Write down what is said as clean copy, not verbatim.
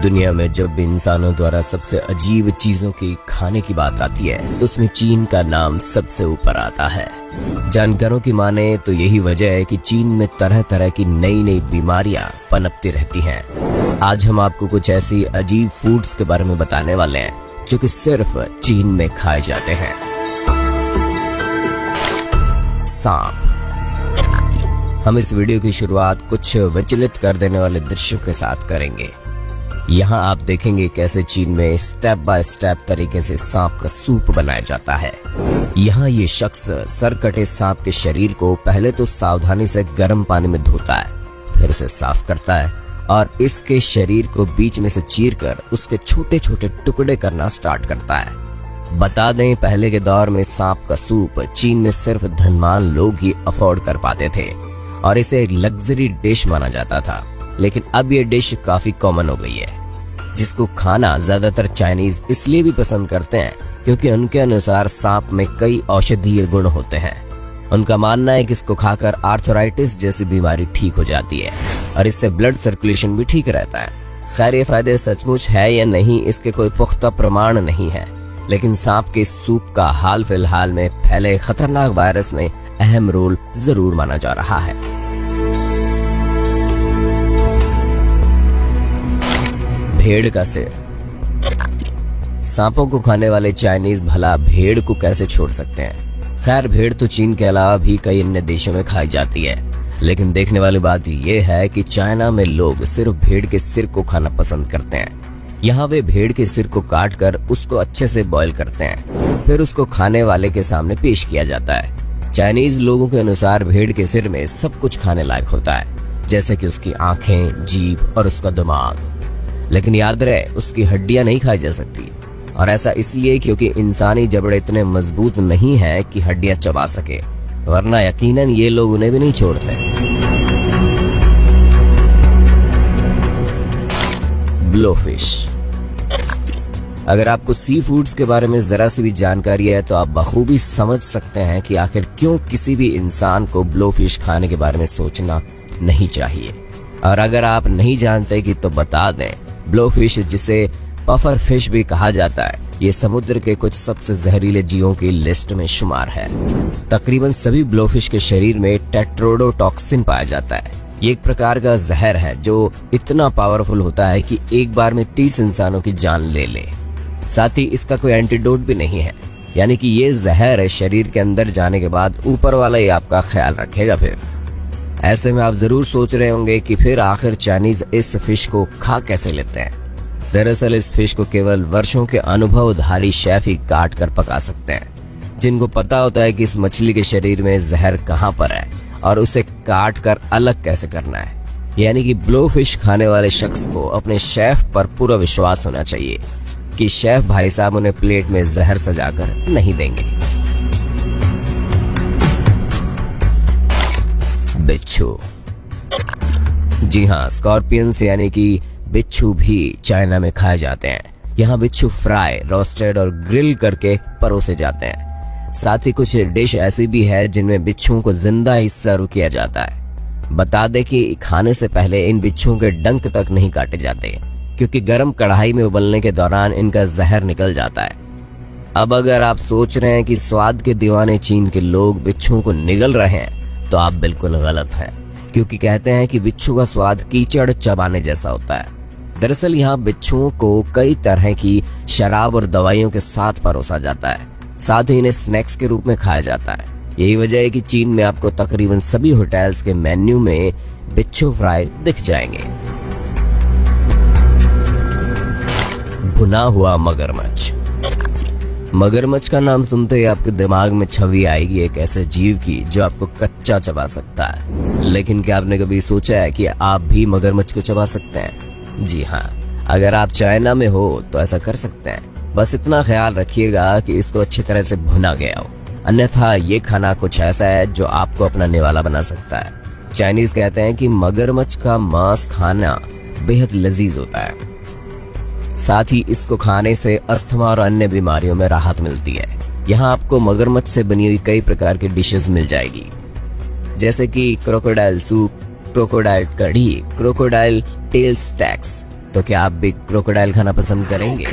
दुनिया में जब भी इंसानों द्वारा सबसे अजीब चीजों की खाने की बात आती है तो उसमें चीन का नाम सबसे ऊपर आता है। जानकारों की माने तो यही वजह है कि चीन में तरह तरह की नई नई बीमारियां पनपती रहती हैं। आज हम आपको कुछ ऐसी अजीब फूड्स के बारे में बताने वाले हैं जो कि सिर्फ चीन में खाए जाते हैं। सांप। हम इस वीडियो की शुरुआत कुछ विचलित कर देने वाले दृश्यों के साथ करेंगे। यहाँ आप देखेंगे कैसे चीन में स्टेप बाय स्टेप तरीके से सांप का सूप बनाया जाता है। यहाँ ये शख्स सरकटे सांप के शरीर को पहले तो सावधानी से गर्म पानी में धोता है, फिर उसे साफ करता है और इसके शरीर को बीच में से चीरकर उसके छोटे छोटे टुकड़े करना स्टार्ट करता है। बता दें, पहले के दौर में सांप का सूप चीन में सिर्फ धनवान लोग ही अफोर्ड कर पाते थे और इसे एक लग्जरी डिश माना जाता था, लेकिन अब ये डिश काफी कॉमन हो गई है, जिसको खाना ज्यादातर चाइनीज इसलिए भी पसंद करते हैं क्योंकि उनके अनुसार सांप में कई औषधीय गुण होते हैं। उनका मानना है कि इसको खाकर आर्थराइटिस जैसी बीमारी ठीक हो जाती है और इससे ब्लड सर्कुलेशन भी ठीक रहता है। खैर, ये फायदे सचमुच है या नहीं इसके कोई पुख्ता प्रमाण नहीं है, लेकिन सांप के सूप का हाल फिलहाल में फैले खतरनाक वायरस में अहम रोल जरूर माना जा रहा है। भेड़ का सिर। सांपों को खाने वाले चाइनीज भला भेड़ को कैसे छोड़ सकते हैं। खैर, भेड़ तो चीन के अलावा भी कई अन्य देशों में खाई जाती है, लेकिन देखने वाली बात यह है कि चाइना में लोग सिर्फ भेड़ के सिर को खाना पसंद करते हैं। यहाँ वे भेड़ के सिर को काट कर उसको अच्छे से बॉईल करते हैं, फिर उसको खाने वाले के सामने पेश किया जाता है। चाइनीज लोगों के अनुसार भेड़ के सिर में सब कुछ खाने लायक होता है, जैसे कि उसकी आंखें, जीभ और उसका दिमाग, लेकिन याद रहे उसकी हड्डियां नहीं खाई जा सकती, और ऐसा इसलिए क्योंकि इंसानी जबड़े इतने मजबूत नहीं हैं कि हड्डियां चबा सके, वरना यकीनन ये लोग उन्हें भी नहीं छोड़ते। ब्लोफिश। अगर आपको सी फूड्स के बारे में जरा सी भी जानकारी है तो आप बखूबी समझ सकते हैं कि आखिर क्यों किसी भी इंसान को ब्लोफिश खाने के बारे में सोचना नहीं चाहिए। और अगर आप नहीं जानते कि तो बता दें, ब्लोफिश, जिसे पफर फिश भी कहा जाता है, ये समुद्र के कुछ सबसे जहरीले जीवों की लिस्ट में शुमार है। तकरीबन सभी ब्लोफिश के शरीर में टेट्रोडोटॉक्सिन पाया जाता है। ये एक प्रकार का जहर है जो इतना पावरफुल होता है कि एक बार में 30 इंसानों की जान ले ले। साथ ही इसका कोई एंटीडोट भी नहीं है, यानी कि ये जहर शरीर के अंदर जाने के बाद ऊपर वाला ही आपका ख्याल रखेगा। फिर ऐसे में आप जरूर सोच रहे होंगे कि फिर आखिर चाइनीज इस फिश को खा कैसे लेते हैं। दरअसल इस फिश को केवल वर्षों के अनुभवधारी शेफ ही काट कर पका सकते हैं, जिनको पता होता है कि इस मछली के शरीर में जहर कहां पर है और उसे काट कर अलग कैसे करना है। यानी कि ब्लो फिश खाने वाले शख्स को अपने शेफ पर पूरा विश्वास होना चाहिए कि शेफ भाई साहब उन्हें प्लेट में जहर सजाकर नहीं देंगे। बिच्छू। जी हाँ, स्कॉर्पियंस यानी कि बिच्छू भी चाइना में खाए जाते हैं। यहाँ बिच्छू फ्राई, रोस्टेड और ग्रिल करके परोसे जाते हैं। साथ ही कुछ डिश ऐसी भी है जिनमें बिच्छुओं को जिंदा ही सर्व किया जाता है। बता दें कि खाने से पहले इन बिच्छुओं के डंक तक नहीं काटे जाते, क्योंकि गर्म कढ़ाई में उबलने के दौरान इनका जहर निकल जाता है। अब अगर आप सोच रहे हैं कि स्वाद के दीवाने चीन के लोग बिच्छुओं को निगल रहे हैं, तो आप बिल्कुल गलत हैं, क्योंकि कहते हैं कि बिच्छू का स्वाद कीचड़ चबाने जैसा होता है। दरअसल यहाँ बिच्छुओं को कई तरह की शराब और दवाइयों के साथ परोसा जाता है, साथ ही इन्हें स्नैक्स के रूप में खाया जाता है। यही वजह है कि चीन में आपको तकरीबन सभी होटल्स के मेन्यू में बिच्छू फ्राई दिख जाएंगे। भुना हुआ मगरमच्छ। मगरमच्छ का नाम सुनते ही आपके दिमाग में छवि आएगी एक ऐसे जीव की जो आपको कच्चा चबा सकता है। लेकिन क्या आपने कभी सोचा है कि आप भी मगरमच्छ को चबा सकते हैं? जी हाँ, अगर आप चाइना में हो तो ऐसा कर सकते हैं। बस इतना ख्याल रखिएगा कि इसको अच्छी तरह से भुना गया हो, अन्यथा ये खाना कुछ ऐसा है जो आपको अपना निवाला बना सकता है। चाइनीज कहते हैं कि मगरमच्छ का मांस खाना बेहद लजीज होता है। साथ ही इसको खाने से अस्थमा और अन्य बीमारियों में राहत मिलती है। यहाँ आपको मगरमच्छ से बनी हुई कई प्रकार की डिशेस मिल जाएगी, जैसे कि क्रोकोडाइल सूप, क्रोकोडाइल कढ़ी, क्रोकोडाइल टेल स्टैक्स। तो क्या आप भी क्रोकोडाइल खाना पसंद करेंगे?